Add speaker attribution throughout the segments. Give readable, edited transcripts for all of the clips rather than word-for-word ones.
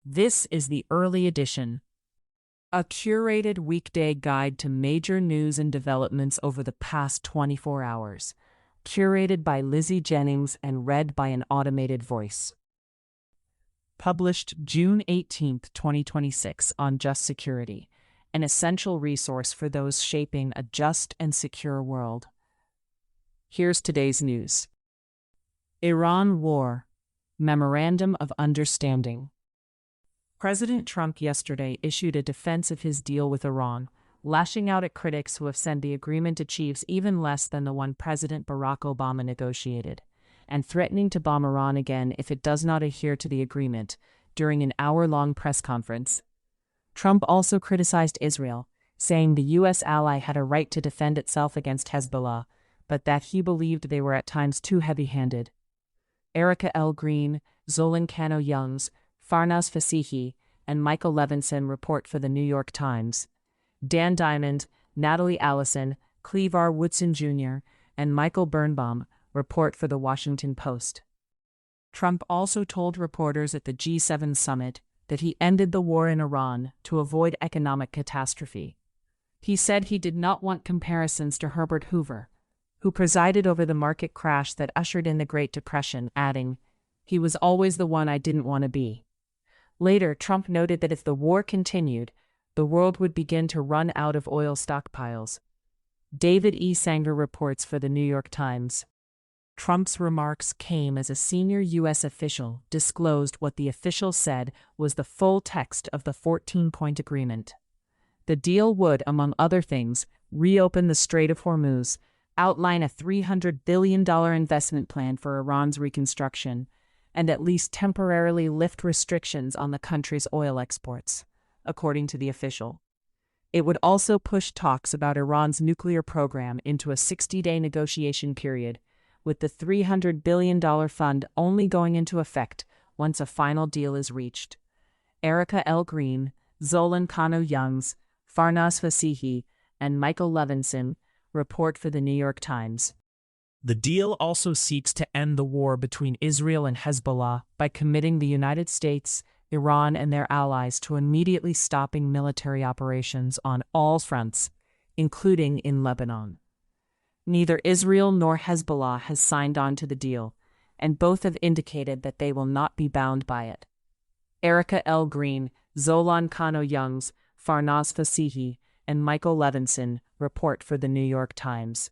Speaker 1: This is the early edition, a curated weekday guide to major news and developments over the past 24 hours, curated by Lizzie Jennings and read by an automated voice. Published June 18, 2026 on Just Security, an essential resource for those shaping a just and secure world. Here's today's news. Iran War, Memorandum of Understanding. President Trump yesterday issued a defense of his deal with Iran, lashing out at critics who have said the agreement achieves even less than the one President Barack Obama negotiated, and threatening to bomb Iran again if it does not adhere to the agreement, during an hour-long press conference. Trump also criticized Israel, saying the U.S. ally had a right to defend itself against Hezbollah, but that he believed they were at times too heavy-handed. Erica L. Green, Zolan Kano-Youngs, Farnaz Fasihi, and Michael Levinson report for The New York Times. Dan Diamond, Natalie Allison, Cleve R. Woodson Jr., and Michael Birnbaum report for The Washington Post. Trump also told reporters at the G7 summit that he ended the war in Iran to avoid economic catastrophe. He said he did not want comparisons to Herbert Hoover, who presided over the market crash that ushered in the Great Depression, adding, "He was always the one I didn't want to be." Later, Trump noted that if the war continued, the world would begin to run out of oil stockpiles. David E. Sanger reports for The New York Times. Trump's remarks came as a senior U.S. official disclosed what the official said was the full text of the 14-point agreement. The deal would, among other things, reopen the Strait of Hormuz, outline a $300 billion investment plan for Iran's reconstruction, and at least temporarily lift restrictions on the country's oil exports, according to the official. It would also push talks about Iran's nuclear program into a 60-day negotiation period, with the $300 billion fund only going into effect once a final deal is reached. Erica L. Green, Zolan Kano-Youngs, Farnaz Fasihi, and Michael Levinson report for The New York Times. The deal also seeks to end the war between Israel and Hezbollah by committing the United States, Iran, and their allies to immediately stopping military operations on all fronts, including in Lebanon. Neither Israel nor Hezbollah has signed on to the deal, and both have indicated that they will not be bound by it. Erica L. Green, Zolan Kano-Youngs, Farnaz Fasihi, and Michael Levinson report for The New York Times.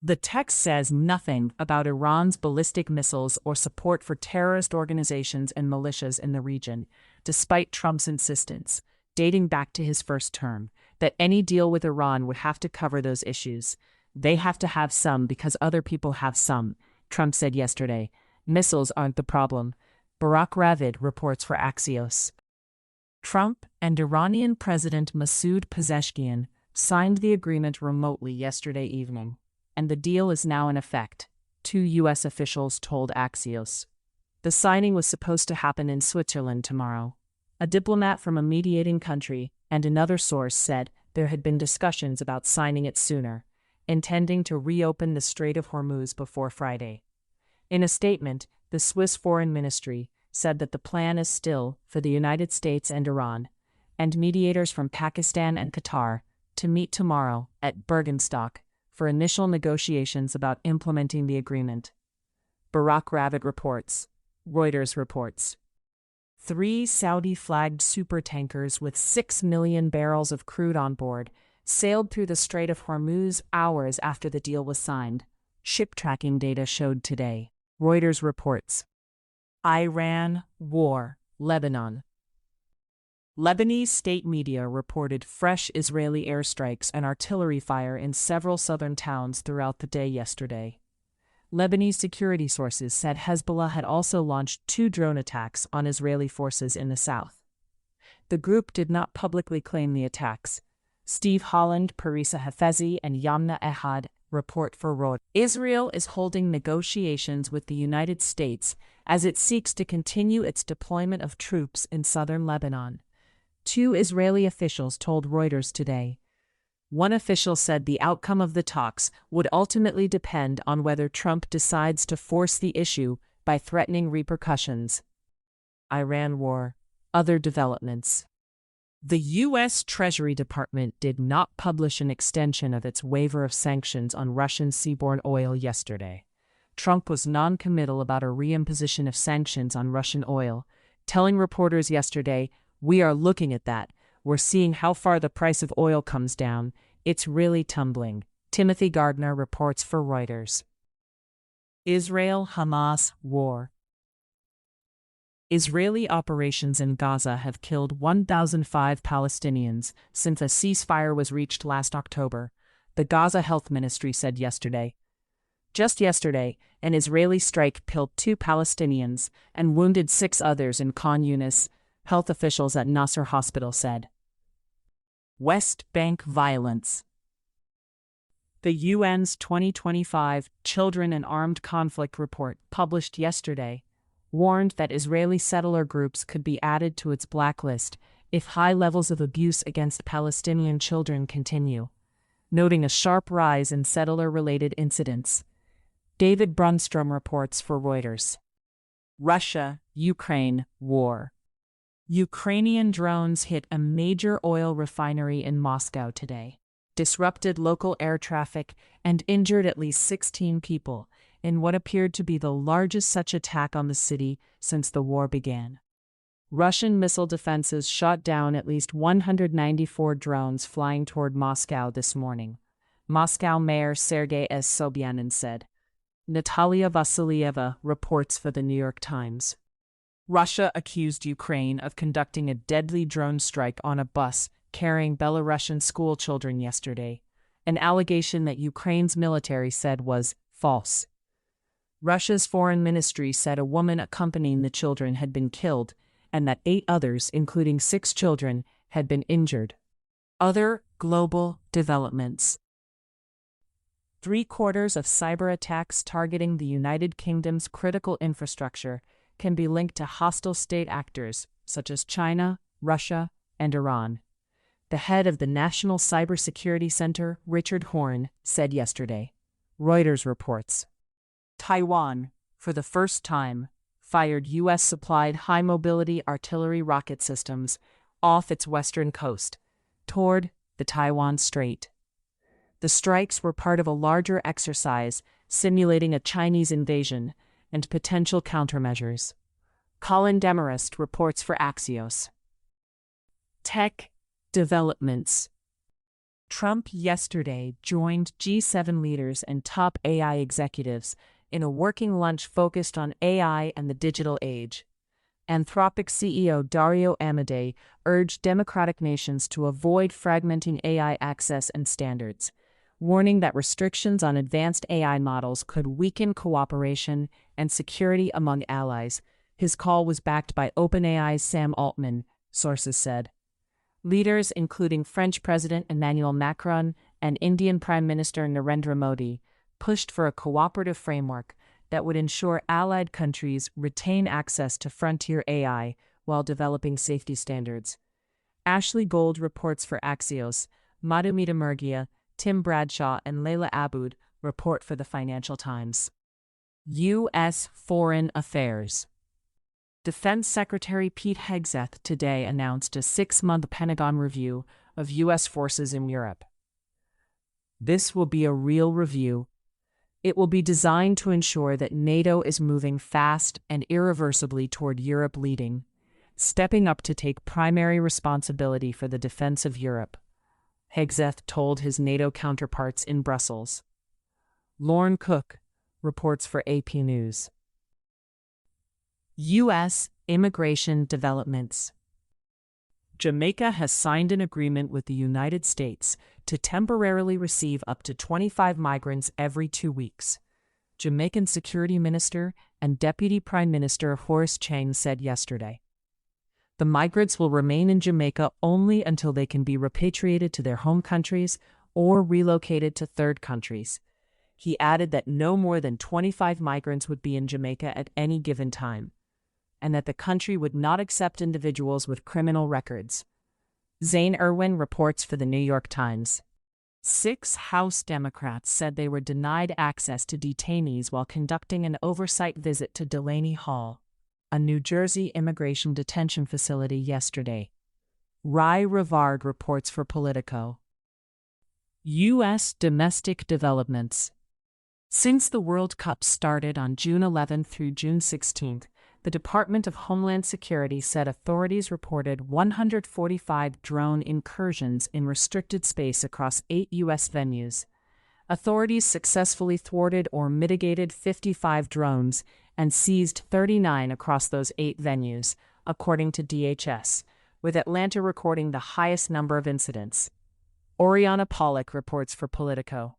Speaker 1: The text says nothing about Iran's ballistic missiles or support for terrorist organizations and militias in the region, despite Trump's insistence, dating back to his first term, that any deal with Iran would have to cover those issues. They have to have some because other people have some, Trump said yesterday. Missiles aren't the problem. Barak Ravid reports for Axios. Trump and Iranian President Masoud Pezeshkian signed the agreement remotely yesterday evening, and the deal is now in effect, two U.S. officials told Axios. The signing was supposed to happen in Switzerland tomorrow. A diplomat from a mediating country and another source said there had been discussions about signing it sooner, intending to reopen the Strait of Hormuz before Friday. In a statement, the Swiss Foreign Ministry said that the plan is still for the United States and Iran, and mediators from Pakistan and Qatar, to meet tomorrow at Bergenstock for initial negotiations about implementing the agreement. Barak Ravid reports. Reuters reports. 3 Saudi-flagged supertankers with 6 million barrels of crude on board sailed through the Strait of Hormuz hours after the deal was signed, ship tracking data showed today. Reuters reports. Iran War, Lebanon. Lebanese state media reported fresh Israeli airstrikes and artillery fire in several southern towns throughout the day yesterday. Lebanese security sources said Hezbollah had also launched 2 drone attacks on Israeli forces in the south. The group did not publicly claim the attacks. Steve Holland, Parisa Hafezi, and Yamna Ehad report for Reuters. Israel is holding negotiations with the United States as it seeks to continue its deployment of troops in southern Lebanon. 2 Israeli officials told Reuters today. One official said the outcome of the talks would ultimately depend on whether Trump decides to force the issue by threatening repercussions. Iran war. Other developments. The U.S. Treasury Department did not publish an extension of its waiver of sanctions on Russian seaborne oil yesterday. Trump was non-committal about a reimposition of sanctions on Russian oil, telling reporters yesterday, "We are looking at that. We're seeing how far the price of oil comes down. It's really tumbling." Timothy Gardner reports for Reuters. Israel-Hamas war. Israeli operations in Gaza have killed 1,005 Palestinians since a ceasefire was reached last October, the Gaza Health Ministry said yesterday. Just yesterday, an Israeli strike killed 2 Palestinians and wounded 6 others in Khan Yunis, health officials at Nasser Hospital said. West Bank violence. The UN's 2025 Children and Armed Conflict report, published yesterday, warned that Israeli settler groups could be added to its blacklist if high levels of abuse against Palestinian children continue, noting a sharp rise in settler-related incidents. David Brunstrom reports for Reuters. Russia-Ukraine war. Ukrainian drones hit a major oil refinery in Moscow today, disrupted local air traffic, and injured at least 16 people, in what appeared to be the largest such attack on the city since the war began. Russian missile defenses shot down at least 194 drones flying toward Moscow this morning, Moscow Mayor Sergei Sobyanin said. Natalia Vasilyeva reports for the New York Times. Russia accused Ukraine of conducting a deadly drone strike on a bus carrying Belarusian school children yesterday, an allegation that Ukraine's military said was false. Russia's foreign ministry said a woman accompanying the children had been killed and that 8 others, including 6 children, had been injured. Other global developments. 3/4 of cyber attacks targeting the United Kingdom's critical infrastructure can be linked to hostile state actors such as China, Russia, and Iran. The head of the National Cybersecurity Center, Richard Horne, said yesterday. Reuters reports. Taiwan, for the first time, fired U.S.-supplied high-mobility artillery rocket systems off its western coast, toward the Taiwan Strait. The strikes were part of a larger exercise simulating a Chinese invasion and potential countermeasures. Colin Demarest reports for Axios. Tech developments. Trump yesterday joined G7 leaders and top AI executives in a working lunch focused on AI and the digital age. Anthropic CEO Dario Amodei urged democratic nations to avoid fragmenting AI access and standards, warning that restrictions on advanced AI models could weaken cooperation and security among allies. His call was backed by OpenAI's Sam Altman, sources said. Leaders, including French President Emmanuel Macron and Indian Prime Minister Narendra Modi, pushed for a cooperative framework that would ensure allied countries retain access to frontier AI while developing safety standards. Ashley Gold reports for Axios. Madhumita Murgia, Tim Bradshaw, and Layla Aboud report for the Financial Times. U.S. Foreign Affairs. Defense Secretary Pete Hegseth today announced a 6-month Pentagon review of U.S. forces in Europe. This will be a real review. It will be designed to ensure that NATO is moving fast and irreversibly toward Europe leading, stepping up to take primary responsibility for the defense of Europe, Hegseth told his NATO counterparts in Brussels. Lauren Cook reports for AP News. U.S. immigration developments. Jamaica has signed an agreement with the United States to temporarily receive up to 25 migrants every 2 weeks, Jamaican Security Minister and Deputy Prime Minister Horace Chang said yesterday. The migrants will remain in Jamaica only until they can be repatriated to their home countries or relocated to third countries. He added that no more than 25 migrants would be in Jamaica at any given time, and that the country would not accept individuals with criminal records. Zane Irwin reports for the New York Times. 6 House Democrats said they were denied access to detainees while conducting an oversight visit to Delaney Hall. a New Jersey immigration detention facility yesterday. Rai Rivard reports for Politico. U.S. domestic developments. Since the World Cup started on June 11 through June 16, the Department of Homeland Security said authorities reported 145 drone incursions in restricted space across 8 U.S. venues. Authorities successfully thwarted or mitigated 55 drones and seized 39 across those 8 venues, according to DHS, with Atlanta recording the highest number of incidents. Oriana Pollock reports for Politico.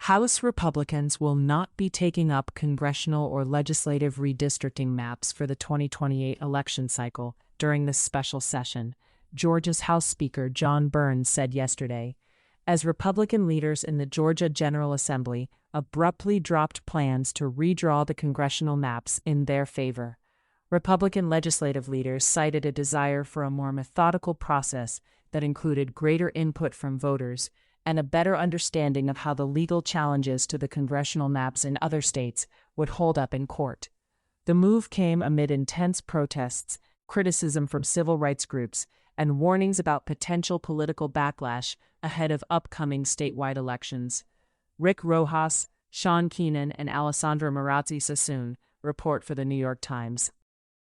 Speaker 1: House Republicans will not be taking up congressional or legislative redistricting maps for the 2028 election cycle during this special session, Georgia's House Speaker John Burns said yesterday, as Republican leaders in the Georgia General Assembly abruptly dropped plans to redraw the congressional maps in their favor. Republican legislative leaders cited a desire for a more methodical process that included greater input from voters and a better understanding of how the legal challenges to the congressional maps in other states would hold up in court. The move came amid intense protests, criticism from civil rights groups, and warnings about potential political backlash ahead of upcoming statewide elections. Rick Rojas, Sean Keenan, and Alessandra Marazzi-Sassoon report for the New York Times.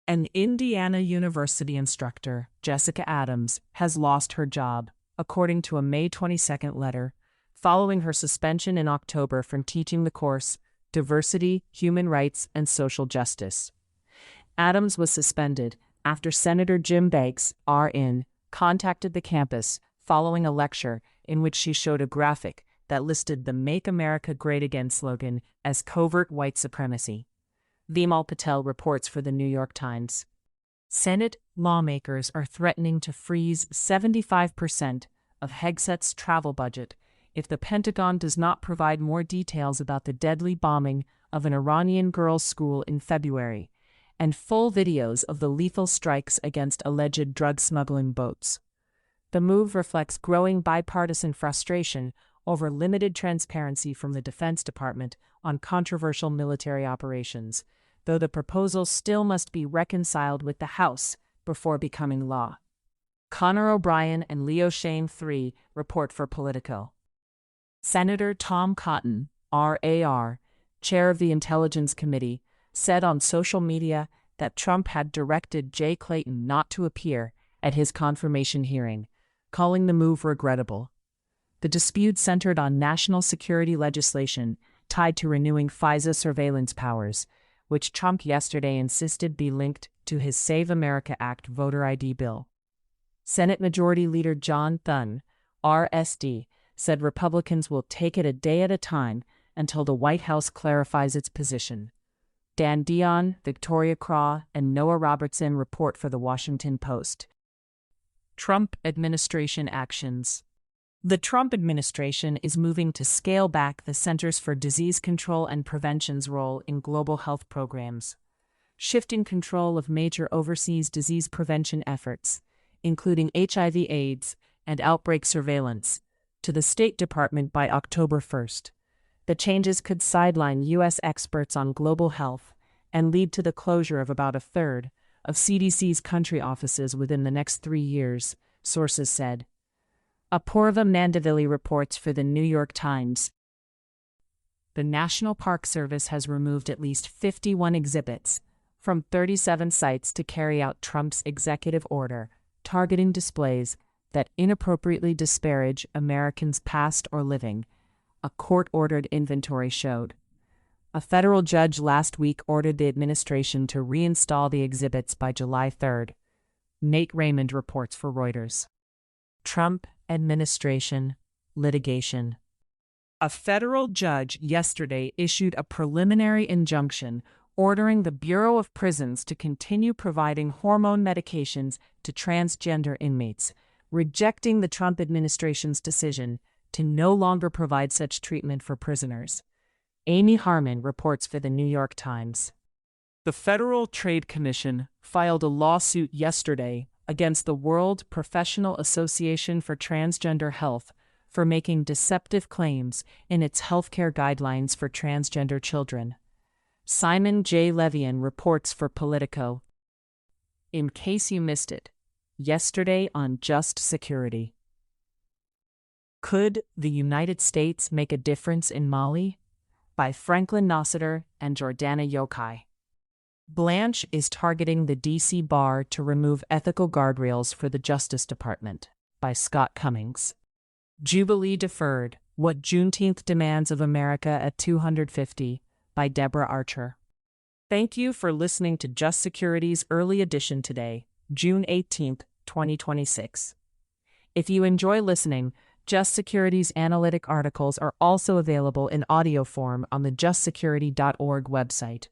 Speaker 1: An Indiana University instructor, Jessica Adams, has lost her job, according to a May 22 letter, following her suspension in October from teaching the course Diversity, Human Rights, and Social Justice. Adams was suspended after Senator Jim Banks, RN, contacted the campus following a lecture in which she showed a graphic that listed the Make America Great Again slogan as covert white supremacy. Vimal Patel reports for the New York Times. Senate lawmakers are threatening to freeze 75% of Hegseth's travel budget if the Pentagon does not provide more details about the deadly bombing of an Iranian girls' school in February and full videos of the lethal strikes against alleged drug smuggling boats. The move reflects growing bipartisan frustration over limited transparency from the Defense Department on controversial military operations, though the proposal still must be reconciled with the House before becoming law. Conor O'Brien and Leo Shane III report for Politico. Senator Tom Cotton, RAR, chair of the Intelligence Committee, said on social media that Trump had directed Jay Clayton not to appear at his confirmation hearing, calling the move regrettable. The dispute centered on national security legislation tied to renewing FISA surveillance powers, which Trump yesterday insisted be linked to his Save America Act voter ID bill. Senate Majority Leader John Thune, RSD, said Republicans will take it a day at a time until the White House clarifies its position. Dan Dion, Victoria Craw, and Noah Robertson report for The Washington Post. Trump administration actions. The Trump administration is moving to scale back the Centers for Disease Control and Prevention's role in global health programs, shifting control of major overseas disease prevention efforts, including HIV/AIDS and outbreak surveillance, to the State Department by October 1st. The changes could sideline U.S. experts on global health and lead to the closure of about a third of CDC's country offices within the next 3 years, sources said. Apoorva Mandavili reports for the New York Times. The National Park Service has removed at least 51 exhibits from 37 sites to carry out Trump's executive order targeting displays that inappropriately disparage Americans past or living, a court-ordered inventory showed. A federal judge last week ordered the administration to reinstall the exhibits by July 3rd. Nate Raymond reports for Reuters. Trump administration litigation. A federal judge yesterday issued a preliminary injunction ordering the Bureau of Prisons to continue providing hormone medications to transgender inmates, rejecting the Trump administration's decision to no longer provide such treatment for prisoners. Amy Harmon reports for the New York Times. The Federal Trade Commission filed a lawsuit yesterday against the World Professional Association for Transgender Health for making deceptive claims in its healthcare guidelines for transgender children. Simon J. Levian reports for Politico. In case you missed it, yesterday on Just Security. Could the United States make a difference in Mali? By Franklin Nossiter and Jordana Yochai. Blanche is targeting the D.C. bar to remove ethical guardrails for the Justice Department. By Scott Cummings. Jubilee deferred. What Juneteenth demands of America at 250. By Deborah Archer. Thank you for listening to Just Security's early edition today, June 18, 2026. If you enjoy listening, Just Security's analytic articles are also available in audio form on the justsecurity.org website.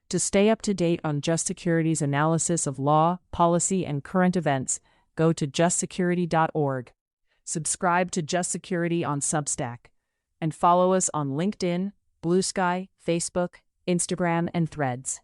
Speaker 1: To stay up to date on Just Security's analysis of law, policy, and current events, go to justsecurity.org. Subscribe to Just Security on Substack, and follow us on LinkedIn, Blue Sky, Facebook, Instagram, and Threads.